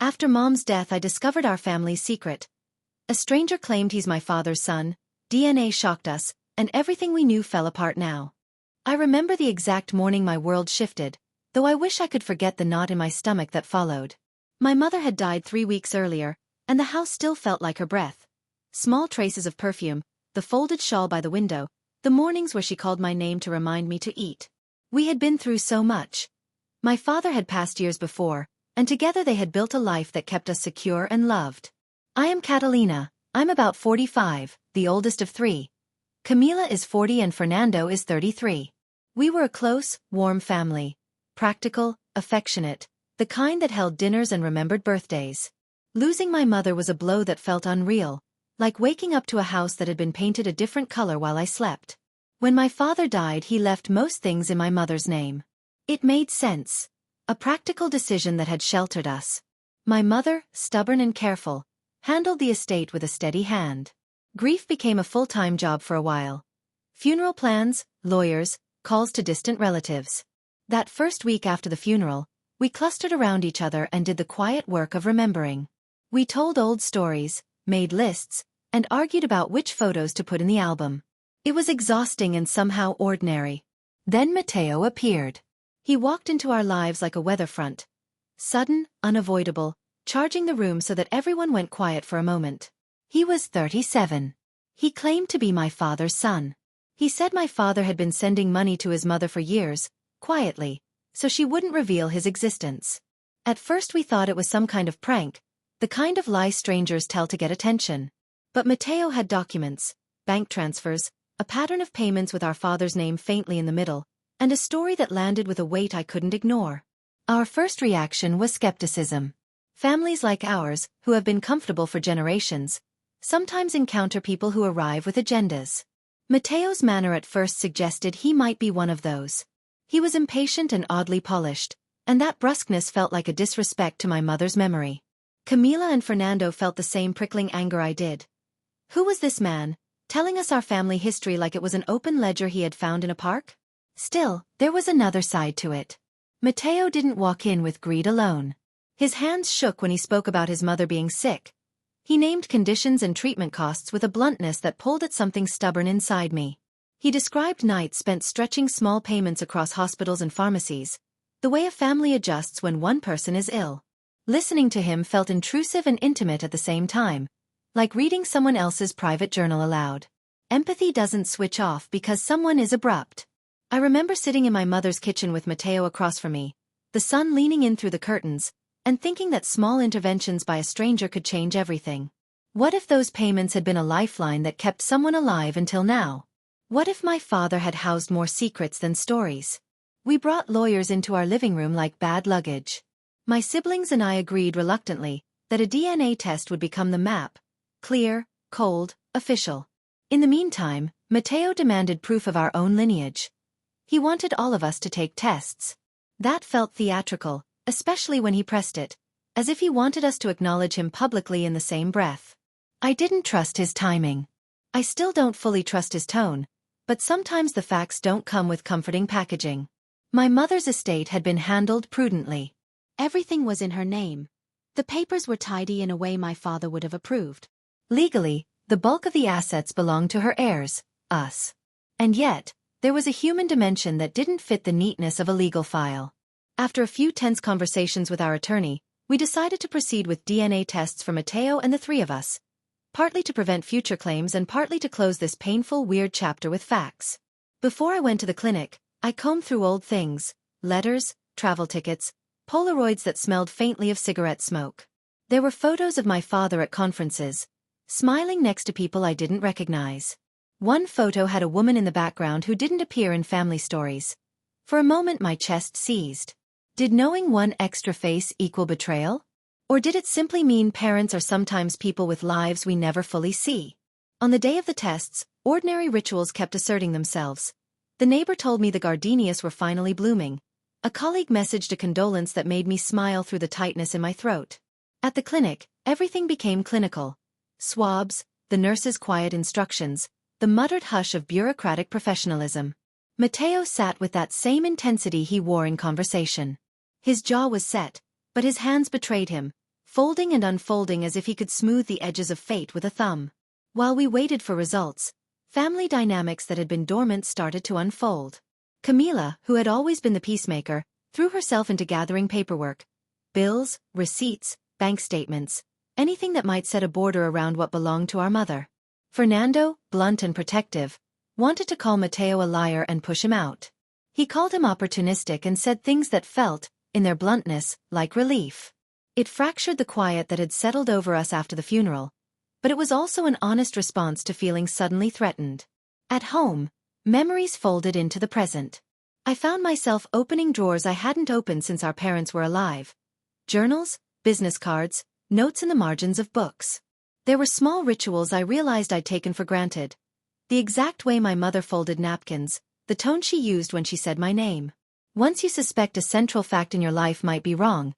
After Mom's death, I discovered our family's secret. A stranger claimed he's my father's son, DNA shocked us, and everything we knew fell apart now. I remember the exact morning my world shifted, though I wish I could forget the knot in my stomach that followed. My mother had died 3 weeks earlier, and the house still felt like her breath. Small traces of perfume, the folded shawl by the window, the mornings where she called my name to remind me to eat. We had been through so much. My father had passed years before, and together they had built a life that kept us secure and loved. I am Catalina. I'm about 45, the oldest of 3. Camila is 40 and Fernando is 33. We were a close, warm family. Practical, affectionate, the kind that held dinners and remembered birthdays. Losing my mother was a blow that felt unreal, like waking up to a house that had been painted a different color while I slept. When my father died, he left most things in my mother's name. It made sense. A practical decision that had sheltered us. My mother, stubborn and careful, handled the estate with a steady hand. Grief became a full-time job for a while. Funeral plans, lawyers, calls to distant relatives. That first week after the funeral, we clustered around each other and did the quiet work of remembering. We told old stories, made lists, and argued about which photos to put in the album. It was exhausting and somehow ordinary. Then Mateo appeared. He walked into our lives like a weather front. Sudden, unavoidable, charging the room so that everyone went quiet for a moment. He was 37. He claimed to be my father's son. He said my father had been sending money to his mother for years, quietly, so she wouldn't reveal his existence. At first we thought it was some kind of prank, the kind of lie strangers tell to get attention. But Mateo had documents, bank transfers, a pattern of payments with our father's name faintly in the middle, and a story that landed with a weight I couldn't ignore. Our first reaction was skepticism. Families like ours, who have been comfortable for generations, sometimes encounter people who arrive with agendas. Mateo's manner at first suggested he might be one of those. He was impatient and oddly polished, and that brusqueness felt like a disrespect to my mother's memory. Camila and Fernando felt the same prickling anger I did. Who was this man, telling us our family history like it was an open ledger he had found in a park? Still, there was another side to it. Mateo didn't walk in with greed alone. His hands shook when he spoke about his mother being sick. He named conditions and treatment costs with a bluntness that pulled at something stubborn inside me. He described nights spent stretching small payments across hospitals and pharmacies, the way a family adjusts when one person is ill. Listening to him felt intrusive and intimate at the same time, like reading someone else's private journal aloud. Empathy doesn't switch off because someone is abrupt. I remember sitting in my mother's kitchen with Mateo across from me, the sun leaning in through the curtains, and thinking that small interventions by a stranger could change everything. What if those payments had been a lifeline that kept someone alive until now? What if my father had housed more secrets than stories? We brought lawyers into our living room like bad luggage. My siblings and I agreed reluctantly that a DNA test would become the map, clear, cold, official. In the meantime, Mateo demanded proof of our own lineage. He wanted all of us to take tests. That felt theatrical, especially when he pressed it, as if he wanted us to acknowledge him publicly in the same breath. I didn't trust his timing. I still don't fully trust his tone, but sometimes the facts don't come with comforting packaging. My mother's estate had been handled prudently. Everything was in her name. The papers were tidy in a way my father would have approved. Legally, the bulk of the assets belonged to her heirs, us. And yet, there was a human dimension that didn't fit the neatness of a legal file. After a few tense conversations with our attorney, we decided to proceed with DNA tests for Mateo and the 3 of us, partly to prevent future claims and partly to close this painful, weird chapter with facts. Before I went to the clinic, I combed through old things, letters, travel tickets, Polaroids that smelled faintly of cigarette smoke. There were photos of my father at conferences, smiling next to people I didn't recognize. One photo had a woman in the background who didn't appear in family stories. For a moment my chest seized. Did knowing one extra face equal betrayal? Or did it simply mean parents are sometimes people with lives we never fully see? On the day of the tests, ordinary rituals kept asserting themselves. The neighbor told me the gardenias were finally blooming. A colleague messaged a condolence that made me smile through the tightness in my throat. At the clinic, everything became clinical. Swabs, the nurse's quiet instructions, the muttered hush of bureaucratic professionalism. Mateo sat with that same intensity he wore in conversation. His jaw was set, but his hands betrayed him, folding and unfolding as if he could smooth the edges of fate with a thumb. While we waited for results, family dynamics that had been dormant started to unfold. Camila, who had always been the peacemaker, threw herself into gathering paperwork. Bills, receipts, bank statements, anything that might set a border around what belonged to our mother. Fernando, blunt and protective, wanted to call Mateo a liar and push him out. He called him opportunistic and said things that felt, in their bluntness, like relief. It fractured the quiet that had settled over us after the funeral, but it was also an honest response to feeling suddenly threatened. At home, memories folded into the present. I found myself opening drawers I hadn't opened since our parents were alive. Journals, business cards, notes in the margins of books. There were small rituals I realized I'd taken for granted. The exact way my mother folded napkins, the tone she used when she said my name. Once you suspect a central fact in your life might be wrong,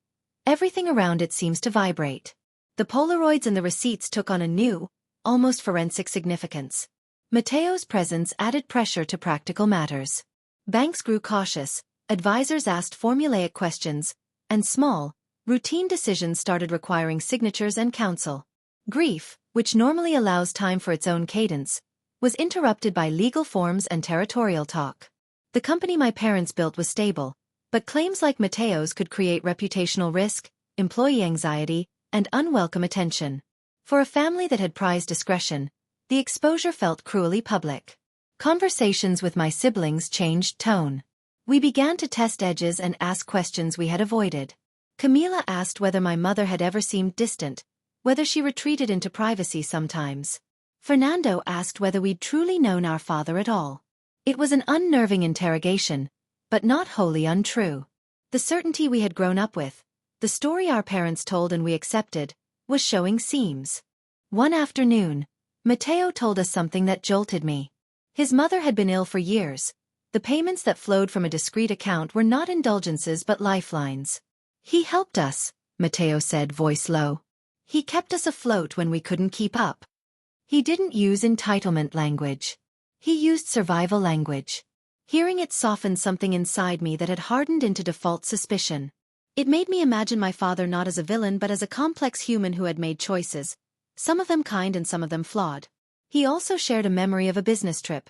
everything around it seems to vibrate. The Polaroids and the receipts took on a new, almost forensic significance. Mateo's presence added pressure to practical matters. Banks grew cautious, advisors asked formulaic questions, and small, routine decisions started requiring signatures and counsel. Grief, which normally allows time for its own cadence, was interrupted by legal forms and territorial talk. The company my parents built was stable, but claims like Mateo's could create reputational risk, employee anxiety, and unwelcome attention. For a family that had prized discretion, the exposure felt cruelly public. Conversations with my siblings changed tone. We began to test edges and ask questions we had avoided. Camila asked whether my mother had ever seemed distant, whether she retreated into privacy sometimes. Fernando asked whether we'd truly known our father at all. It was an unnerving interrogation, but not wholly untrue. The certainty we had grown up with, the story our parents told and we accepted, was showing seams. One afternoon, Mateo told us something that jolted me. His mother had been ill for years. The payments that flowed from a discreet account were not indulgences but lifelines. He helped us, Mateo said, voice low. He kept us afloat when we couldn't keep up. He didn't use entitlement language. He used survival language. Hearing it softened something inside me that had hardened into default suspicion. It made me imagine my father not as a villain but as a complex human who had made choices, some of them kind and some of them flawed. He also shared a memory of a business trip.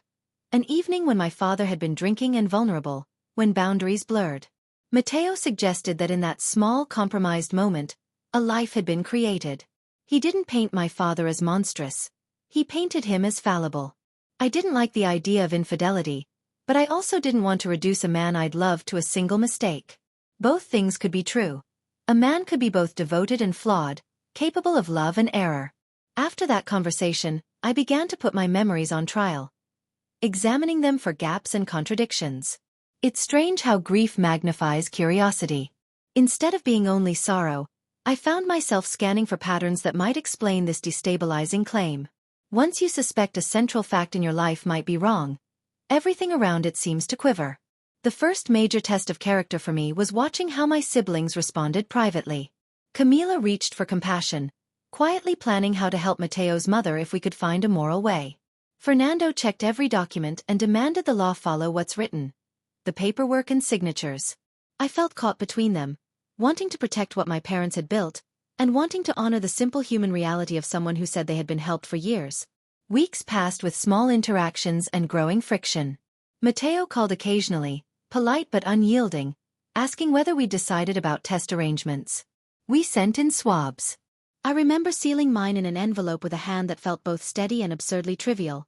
An evening when my father had been drinking and vulnerable, when boundaries blurred. Mateo suggested that in that small, compromised moment, a life had been created. He didn't paint my father as monstrous. He painted him as fallible. I didn't like the idea of infidelity, but I also didn't want to reduce a man I'd loved to a single mistake. Both things could be true. A man could be both devoted and flawed, capable of love and error. After that conversation, I began to put my memories on trial, examining them for gaps and contradictions. It's strange how grief magnifies curiosity. Instead of being only sorrow, I found myself scanning for patterns that might explain this destabilizing claim. Once you suspect a central fact in your life might be wrong, everything around it seems to quiver. The first major test of character for me was watching how my siblings responded privately. Camila reached for compassion, quietly planning how to help Mateo's mother if we could find a moral way. Fernando checked every document and demanded the law follow what's written. The paperwork and signatures. I felt caught between them, wanting to protect what my parents had built, and wanting to honor the simple human reality of someone who said they had been helped for years. Weeks passed with small interactions and growing friction. Mateo called occasionally, polite but unyielding, asking whether we'd decided about test arrangements. We sent in swabs. I remember sealing mine in an envelope with a hand that felt both steady and absurdly trivial.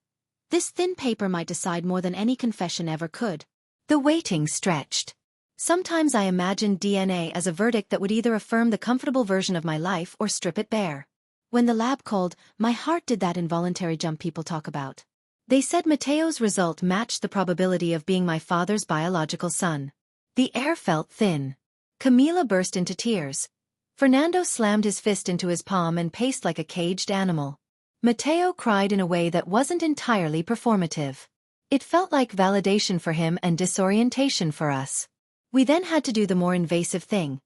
This thin paper might decide more than any confession ever could. The waiting stretched. Sometimes I imagined DNA as a verdict that would either affirm the comfortable version of my life or strip it bare. When the lab called, my heart did that involuntary jump people talk about. They said Mateo's result matched the probability of being my father's biological son. The air felt thin. Camila burst into tears. Fernando slammed his fist into his palm and paced like a caged animal. Mateo cried in a way that wasn't entirely performative. It felt like validation for him and disorientation for us. We then had to do the more invasive thing.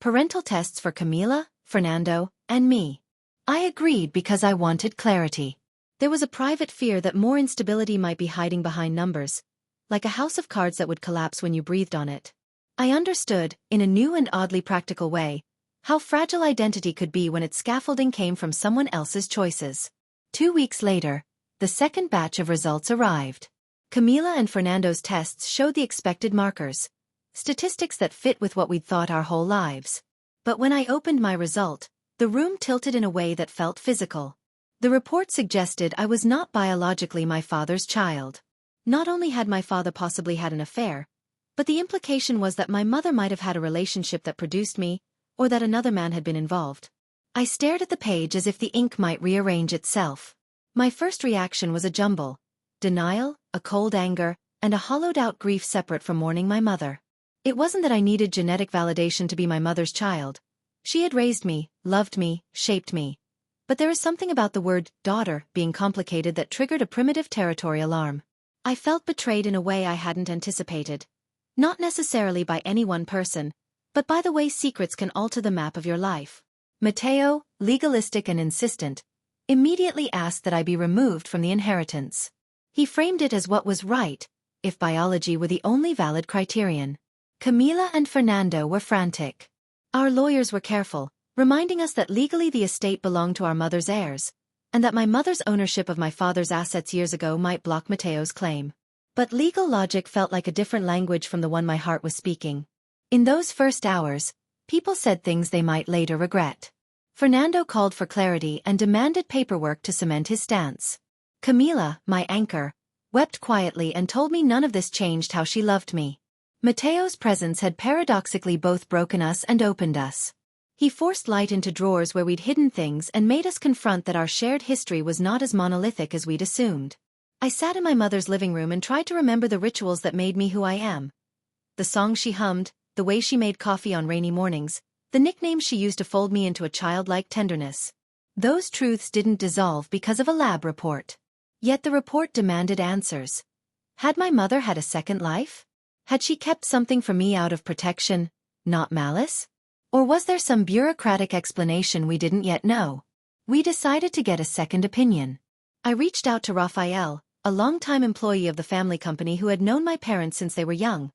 Parental tests for Camila, Fernando, and me. I agreed because I wanted clarity. There was a private fear that more instability might be hiding behind numbers, like a house of cards that would collapse when you breathed on it. I understood, in a new and oddly practical way, How fragile identity could be when its scaffolding came from someone else's choices. 2 weeks later, the second batch of results arrived. Camila and Fernando's tests showed the expected markers, statistics that fit with what we'd thought our whole lives. But when I opened my result, the room tilted in a way that felt physical. The report suggested I was not biologically my father's child. Not only had my father possibly had an affair, but the implication was that my mother might have had a relationship that produced me, or that another man had been involved. I stared at the page as if the ink might rearrange itself. My first reaction was a jumble: denial, a cold anger, and a hollowed-out grief separate from mourning my mother. It wasn't that I needed genetic validation to be my mother's child. She had raised me, loved me, shaped me. But there is something about the word daughter being complicated that triggered a primitive territory alarm. I felt betrayed in a way I hadn't anticipated. Not necessarily by any one person, but by the way secrets can alter the map of your life. Mateo, legalistic and insistent, immediately asked that I be removed from the inheritance. He framed it as what was right, if biology were the only valid criterion. Camila and Fernando were frantic. Our lawyers were careful, reminding us that legally the estate belonged to our mother's heirs, and that my mother's ownership of my father's assets years ago might block Mateo's claim. But legal logic felt like a different language from the one my heart was speaking. In those first hours, people said things they might later regret. Fernando called for clarity and demanded paperwork to cement his stance. Camila, my anchor, wept quietly and told me none of this changed how she loved me. Mateo's presence had paradoxically both broken us and opened us. He forced light into drawers where we'd hidden things and made us confront that our shared history was not as monolithic as we'd assumed. I sat in my mother's living room and tried to remember the rituals that made me who I am. The songs she hummed, the way she made coffee on rainy mornings, the nicknames she used to fold me into a childlike tenderness. Those truths didn't dissolve because of a lab report. Yet the report demanded answers. Had my mother had a second life? Had she kept something from me out of protection, not malice? Or was there some bureaucratic explanation we didn't yet know? We decided to get a second opinion. I reached out to Rafael, a longtime employee of the family company who had known my parents since they were young.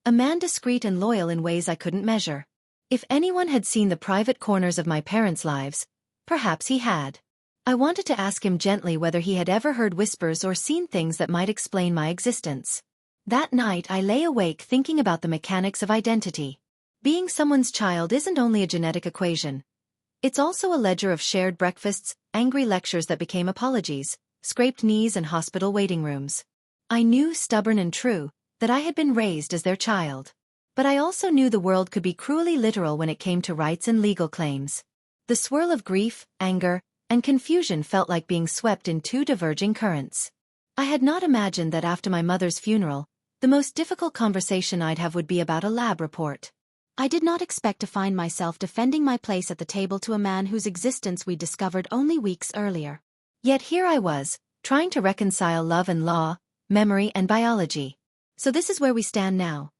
A man discreet and loyal in ways I couldn't measure. If anyone had seen the private corners of my parents' lives, perhaps he had. I wanted to ask him gently whether he had ever heard whispers or seen things that might explain my existence. That night I lay awake thinking about the mechanics of identity. Being someone's child isn't only a genetic equation. It's also a ledger of shared breakfasts, angry lectures that became apologies, scraped knees and hospital waiting rooms. I knew, stubborn and true, that I had been raised as their child. But I also knew the world could be cruelly literal when it came to rights and legal claims. The swirl of grief, anger, and confusion felt like being swept in two diverging currents. I had not imagined that after my mother's funeral, the most difficult conversation I'd have would be about a lab report. I did not expect to find myself defending my place at the table to a man whose existence we discovered only weeks earlier. Yet here I was, trying to reconcile love and law, memory and biology. So this is where we stand now.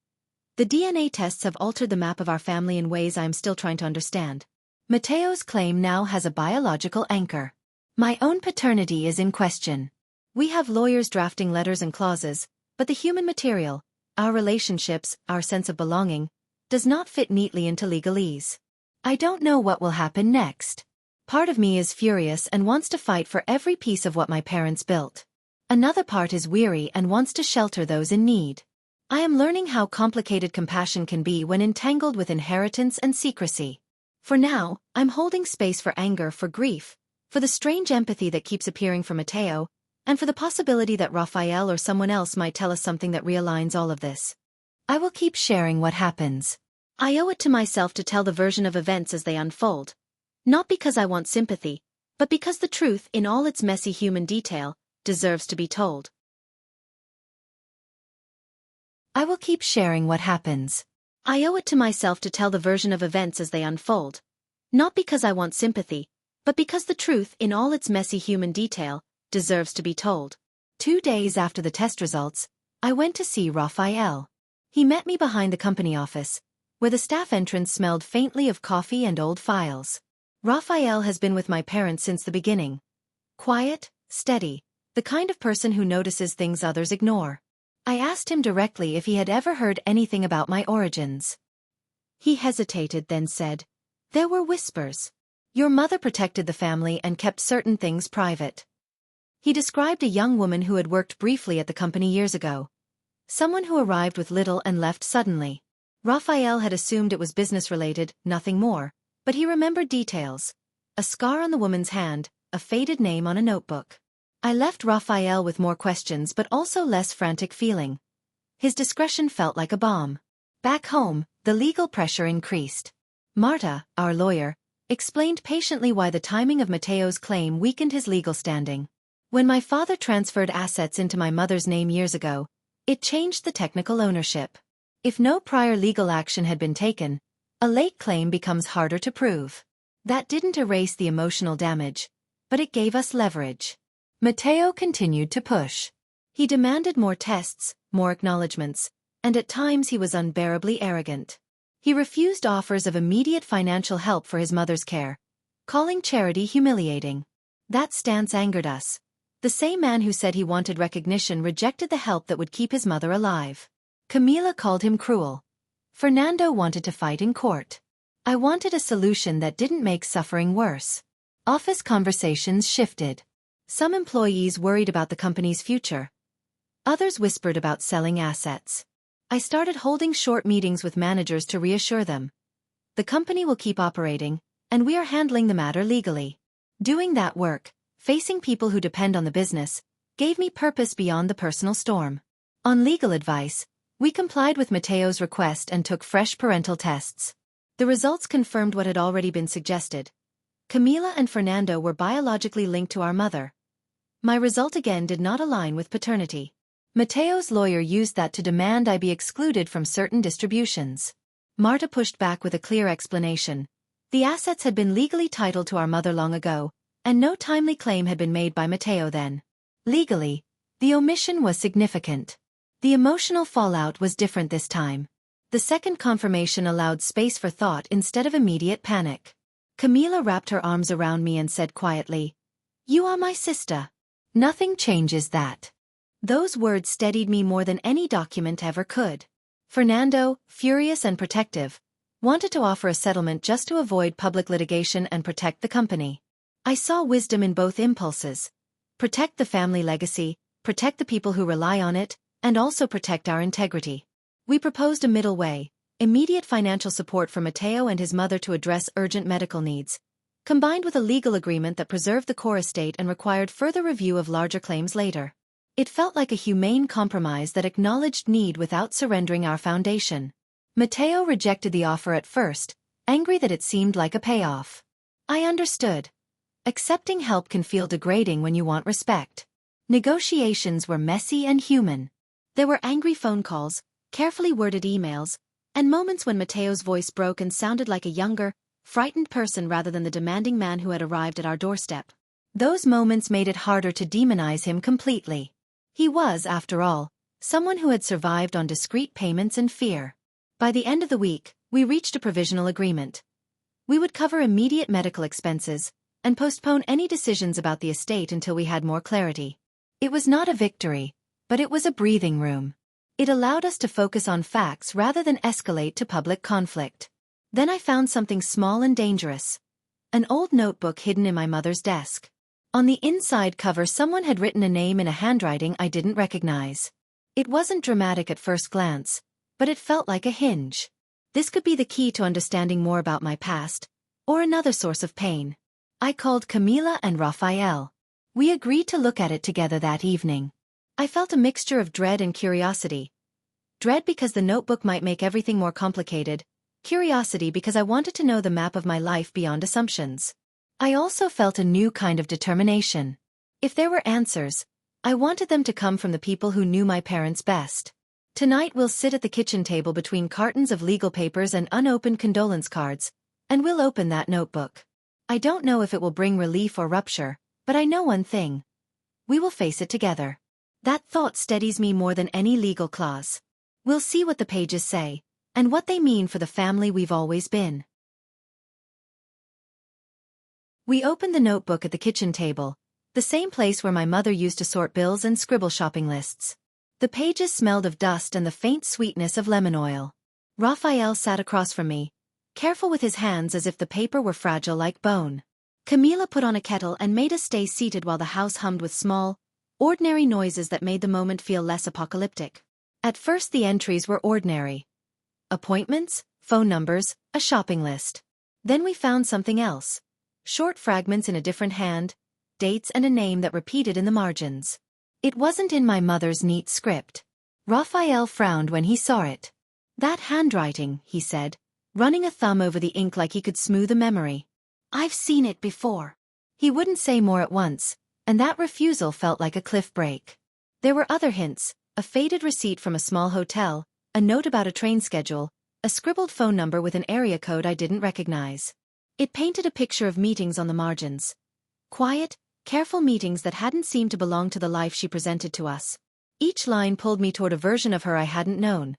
The DNA tests have altered the map of our family in ways I am still trying to understand. Mateo's claim now has a biological anchor. My own paternity is in question. We have lawyers drafting letters and clauses, but the human material, our relationships, our sense of belonging, does not fit neatly into legalese. I don't know what will happen next. Part of me is furious and wants to fight for every piece of what my parents built. Another part is weary and wants to shelter those in need. I am learning how complicated compassion can be when entangled with inheritance and secrecy. For now, I'm holding space for anger, for grief, for the strange empathy that keeps appearing for Mateo, and for the possibility that Rafael or someone else might tell us something that realigns all of this. I will keep sharing what happens. I owe it to myself to tell the version of events as they unfold. Not because I want sympathy, but because the truth, in all its messy human detail, deserves to be told. I will keep sharing what happens. I owe it to myself to tell the version of events as they unfold. Not because I want sympathy, but because the truth, in all its messy human detail, deserves to be told. 2 days after the test results, I went to see Rafael. He met me behind the company office, where the staff entrance smelled faintly of coffee and old files. Rafael has been with my parents since the beginning. Quiet, steady, the kind of person who notices things others ignore. I asked him directly if he had ever heard anything about my origins. He hesitated, then said, There were whispers. Your mother protected the family and kept certain things private. He described a young woman who had worked briefly at the company years ago. Someone who arrived with little and left suddenly. Raphael had assumed it was business-related, nothing more, but he remembered details. A scar on the woman's hand, a faded name on a notebook. I left Raphael with more questions but also less frantic feeling. His discretion felt like a bomb. Back home, the legal pressure increased. Marta, our lawyer, explained patiently why the timing of Mateo's claim weakened his legal standing. When my father transferred assets into my mother's name years ago, it changed the technical ownership. If no prior legal action had been taken, a late claim becomes harder to prove. That didn't erase the emotional damage, but it gave us leverage. Mateo continued to push. He demanded more tests, more acknowledgments, and at times he was unbearably arrogant. He refused offers of immediate financial help for his mother's care, calling charity humiliating. That stance angered us. The same man who said he wanted recognition rejected the help that would keep his mother alive. Camila called him cruel. Fernando wanted to fight in court. I wanted a solution that didn't make suffering worse. Office conversations shifted. Some employees worried about the company's future. Others whispered about selling assets. I started holding short meetings with managers to reassure them. The company will keep operating, and we are handling the matter legally. Doing that work, facing people who depend on the business, gave me purpose beyond the personal storm. On legal advice, we complied with Mateo's request and took fresh parental tests. The results confirmed what had already been suggested. Camila and Fernando were biologically linked to our mother. My result again did not align with paternity. Mateo's lawyer used that to demand I be excluded from certain distributions. Marta pushed back with a clear explanation. The assets had been legally titled to our mother long ago, and no timely claim had been made by Mateo then. Legally, the omission was significant. The emotional fallout was different this time. The second confirmation allowed space for thought instead of immediate panic. Camila wrapped her arms around me and said quietly, "You are my sister. Nothing changes that." Those words steadied me more than any document ever could. Fernando, furious and protective, wanted to offer a settlement just to avoid public litigation and protect the company. I saw wisdom in both impulses. Protect the family legacy, protect the people who rely on it, and also protect our integrity. We proposed a middle way, immediate financial support for Mateo and his mother to address urgent medical needs, combined with a legal agreement that preserved the core estate and required further review of larger claims later. It felt like a humane compromise that acknowledged need without surrendering our foundation. Mateo rejected the offer at first, angry that it seemed like a payoff. I understood. Accepting help can feel degrading when you want respect. Negotiations were messy and human. There were angry phone calls, carefully worded emails, and moments when Mateo's voice broke and sounded like a younger, frightened person rather than the demanding man who had arrived at our doorstep. Those moments made it harder to demonize him completely. He was, after all, someone who had survived on discreet payments and fear. By the end of the week, we reached a provisional agreement. We would cover immediate medical expenses, and postpone any decisions about the estate until we had more clarity. It was not a victory, but it was a breathing room. It allowed us to focus on facts rather than escalate to public conflict. Then I found something small and dangerous. An old notebook hidden in my mother's desk. On the inside cover someone had written a name in a handwriting I didn't recognize. It wasn't dramatic at first glance, but it felt like a hinge. This could be the key to understanding more about my past, or another source of pain. I called Camila and Raphael. We agreed to look at it together that evening. I felt a mixture of dread and curiosity. Dread because the notebook might make everything more complicated, curiosity because I wanted to know the map of my life beyond assumptions. I also felt a new kind of determination. If there were answers, I wanted them to come from the people who knew my parents best. Tonight we'll sit at the kitchen table between cartons of legal papers and unopened condolence cards, and we'll open that notebook. I don't know if it will bring relief or rupture, but I know one thing. We will face it together. That thought steadies me more than any legal clause. We'll see what the pages say, and what they mean for the family we've always been. We opened the notebook at the kitchen table, the same place where my mother used to sort bills and scribble shopping lists. The pages smelled of dust and the faint sweetness of lemon oil. Raphael sat across from me, careful with his hands as if the paper were fragile like bone. Camila put on a kettle and made us stay seated while the house hummed with small, ordinary noises that made the moment feel less apocalyptic. At first the entries were ordinary. Appointments, phone numbers, a shopping list. Then we found something else. Short fragments in a different hand, dates and a name that repeated in the margins. It wasn't in my mother's neat script. Raphael frowned when he saw it. "That handwriting," he said, running a thumb over the ink like he could smooth a memory. "I've seen it before." He wouldn't say more at once, and that refusal felt like a cliff break. There were other hints, a faded receipt from a small hotel, a note about a train schedule, a scribbled phone number with an area code I didn't recognize. It painted a picture of meetings on the margins. Quiet, careful meetings that hadn't seemed to belong to the life she presented to us. Each line pulled me toward a version of her I hadn't known.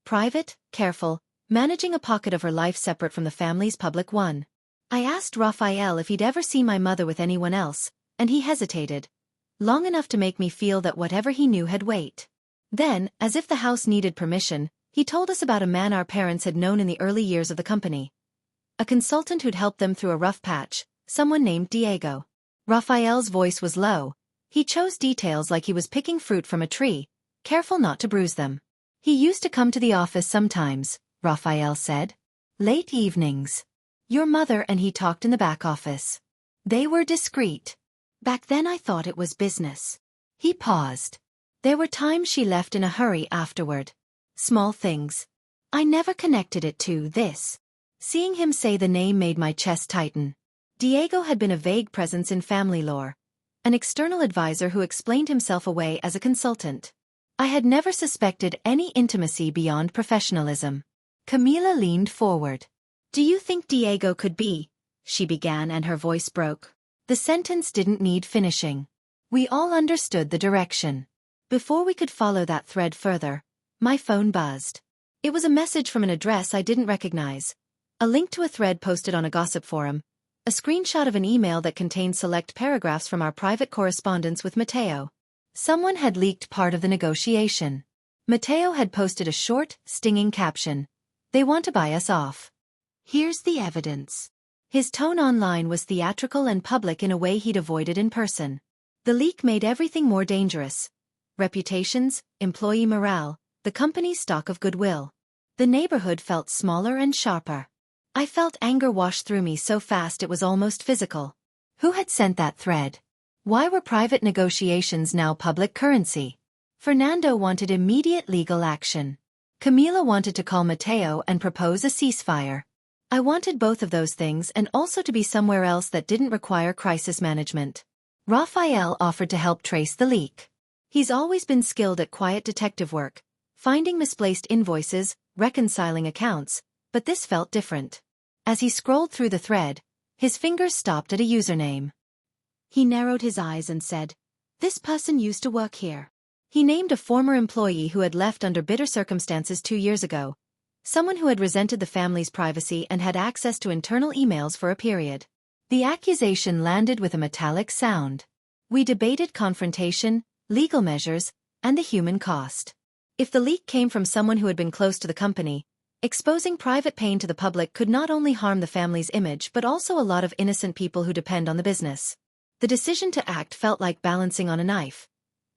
Private, careful, managing a pocket of her life separate from the family's public one. I asked Raphael if he'd ever seen my mother with anyone else, and he hesitated. Long enough to make me feel that whatever he knew had weight. Then, as if the house needed permission, he told us about a man our parents had known in the early years of the company. A consultant who'd helped them through a rough patch, someone named Diego. Raphael's voice was low. He chose details like he was picking fruit from a tree, careful not to bruise them. "He used to come to the office sometimes," Raphael said. "Late evenings. Your mother and he talked in the back office. They were discreet. Back then I thought it was business." He paused. "There were times she left in a hurry afterward. Small things. I never connected it to this." Seeing him say the name made my chest tighten. Diego had been a vague presence in family lore. An external advisor who explained himself away as a consultant. I had never suspected any intimacy beyond professionalism. Camila leaned forward. "Do you think Diego could be?" she began and her voice broke. The sentence didn't need finishing. We all understood the direction. Before we could follow that thread further, my phone buzzed. It was a message from an address I didn't recognize. A link to a thread posted on a gossip forum. A screenshot of an email that contained select paragraphs from our private correspondence with Mateo. Someone had leaked part of the negotiation. Mateo had posted a short, stinging caption. "They want to buy us off. Here's the evidence." His tone online was theatrical and public in a way he'd avoided in person. The leak made everything more dangerous. Reputations, employee morale, the company's stock of goodwill. The neighborhood felt smaller and sharper. I felt anger wash through me so fast it was almost physical. Who had sent that thread? Why were private negotiations now public currency? Fernando wanted immediate legal action. Camila wanted to call Mateo and propose a ceasefire. I wanted both of those things and also to be somewhere else that didn't require crisis management. Raphael offered to help trace the leak. He's always been skilled at quiet detective work, finding misplaced invoices, reconciling accounts, but this felt different. As he scrolled through the thread, his fingers stopped at a username. He narrowed his eyes and said, "This person used to work here." He named a former employee who had left under bitter circumstances 2 years ago. Someone who had resented the family's privacy and had access to internal emails for a period. The accusation landed with a metallic sound. We debated confrontation, legal measures, and the human cost. If the leak came from someone who had been close to the company, exposing private pain to the public could not only harm the family's image but also a lot of innocent people who depend on the business. The decision to act felt like balancing on a knife.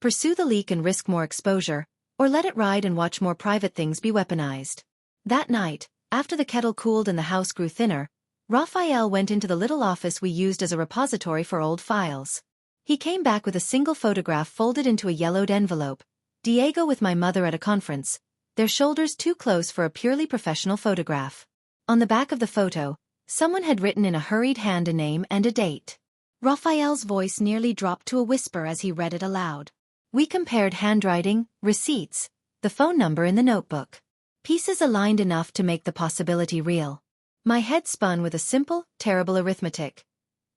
Pursue the leak and risk more exposure, or let it ride and watch more private things be weaponized. That night, after the kettle cooled and the house grew thinner, Raphael went into the little office we used as a repository for old files. He came back with a single photograph folded into a yellowed envelope. Diego with my mother at a conference, their shoulders too close for a purely professional photograph. On the back of the photo, someone had written in a hurried hand a name and a date. Raphael's voice nearly dropped to a whisper as he read it aloud. We compared handwriting, receipts, the phone number in the notebook. Pieces aligned enough to make the possibility real. My head spun with a simple, terrible arithmetic.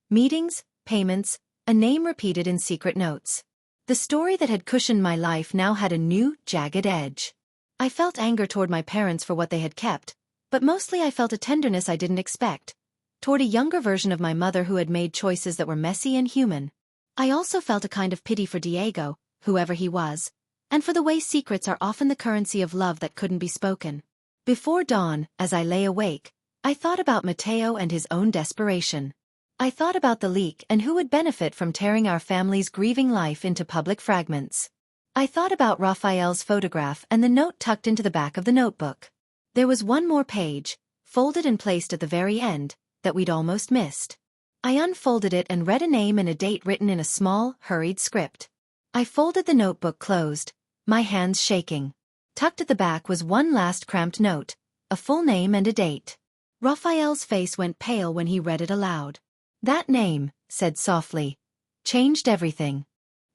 Meetings, payments, a name repeated in secret notes. The story that had cushioned my life now had a new, jagged edge. I felt anger toward my parents for what they had kept, but mostly I felt a tenderness I didn't expect, toward a younger version of my mother who had made choices that were messy and human. I also felt a kind of pity for Diego, whoever he was, and for the way secrets are often the currency of love that couldn't be spoken. Before dawn, as I lay awake, I thought about Mateo and his own desperation. I thought about the leak and who would benefit from tearing our family's grieving life into public fragments. I thought about Raphael's photograph and the note tucked into the back of the notebook. There was one more page, folded and placed at the very end, that we'd almost missed. I unfolded it and read a name and a date written in a small, hurried script. I folded the notebook closed, my hands shaking. Tucked at the back was one last cramped note, a full name and a date. Raphael's face went pale when he read it aloud. That name, said softly, changed everything.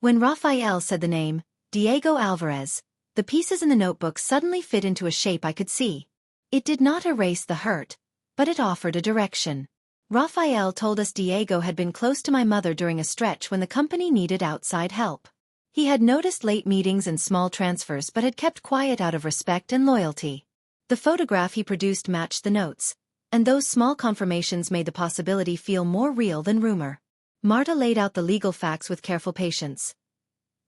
When Raphael said the name, Diego Alvarez, the pieces in the notebook suddenly fit into a shape I could see. It did not erase the hurt, but it offered a direction. Raphael told us Diego had been close to my mother during a stretch when the company needed outside help. He had noticed late meetings and small transfers but had kept quiet out of respect and loyalty. The photograph he produced matched the notes, and those small confirmations made the possibility feel more real than rumor. Marta laid out the legal facts with careful patience.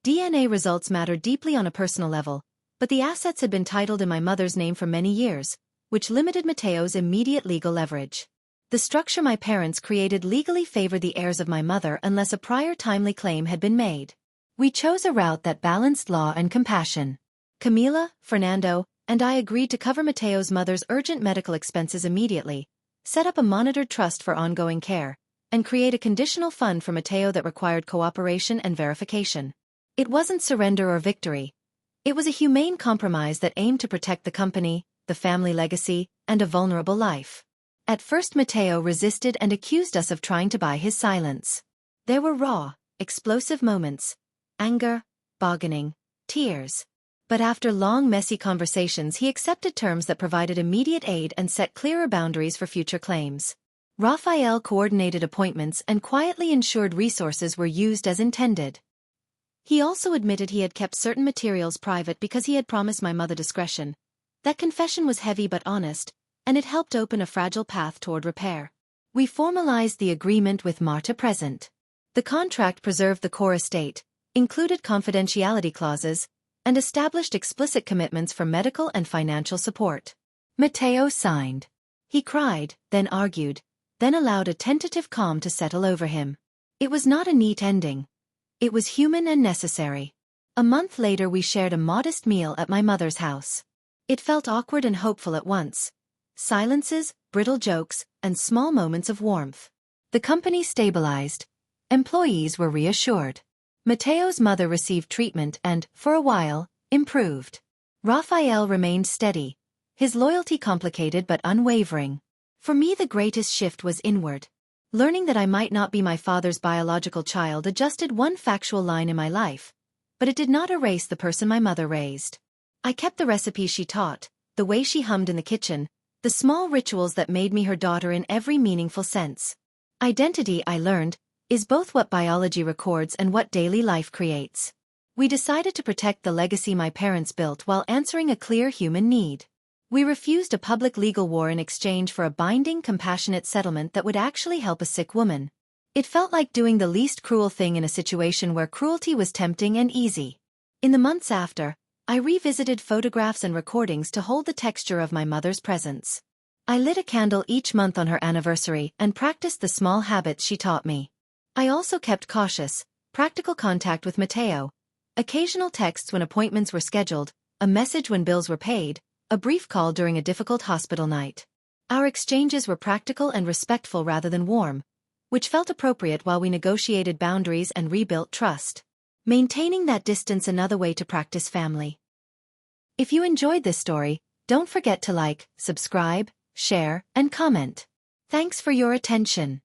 DNA results mattered deeply on a personal level, but the assets had been titled in my mother's name for many years, which limited Mateo's immediate legal leverage. The structure my parents created legally favored the heirs of my mother unless a prior timely claim had been made. We chose a route that balanced law and compassion. Camila, Fernando, and I agreed to cover Mateo's mother's urgent medical expenses immediately, set up a monitored trust for ongoing care, and create a conditional fund for Mateo that required cooperation and verification. It wasn't surrender or victory. It was a humane compromise that aimed to protect the company, the family legacy, and a vulnerable life. At first Mateo resisted and accused us of trying to buy his silence. There were raw, explosive moments. Anger, bargaining, tears. But after long messy conversations he accepted terms that provided immediate aid and set clearer boundaries for future claims. Raphael coordinated appointments and quietly ensured resources were used as intended. He also admitted he had kept certain materials private because he had promised my mother discretion. That confession was heavy but honest, and it helped open a fragile path toward repair. We formalized the agreement with Marta present. The contract preserved the core estate, included confidentiality clauses, and established explicit commitments for medical and financial support. Mateo signed. He cried, then argued, then allowed a tentative calm to settle over him. It was not a neat ending. It was human and necessary. A month later we shared a modest meal at my mother's house. It felt awkward and hopeful at once. Silences, brittle jokes, and small moments of warmth. The company stabilized. Employees were reassured. Mateo's mother received treatment and, for a while, improved. Raphael remained steady, his loyalty complicated but unwavering. For me the greatest shift was inward. Learning that I might not be my father's biological child adjusted one factual line in my life, but it did not erase the person my mother raised. I kept the recipes she taught, the way she hummed in the kitchen, the small rituals that made me her daughter in every meaningful sense. Identity, I learned, is both what biology records and what daily life creates. We decided to protect the legacy my parents built while answering a clear human need. We refused a public legal war in exchange for a binding, compassionate settlement that would actually help a sick woman. It felt like doing the least cruel thing in a situation where cruelty was tempting and easy. In the months after, I revisited photographs and recordings to hold the texture of my mother's presence. I lit a candle each month on her anniversary and practiced the small habits she taught me. I also kept cautious, practical contact with Mateo, occasional texts when appointments were scheduled, a message when bills were paid, a brief call during a difficult hospital night. Our exchanges were practical and respectful rather than warm, which felt appropriate while we negotiated boundaries and rebuilt trust. Maintaining that distance another way to practice family. If you enjoyed this story, don't forget to like, subscribe, share, and comment. Thanks for your attention.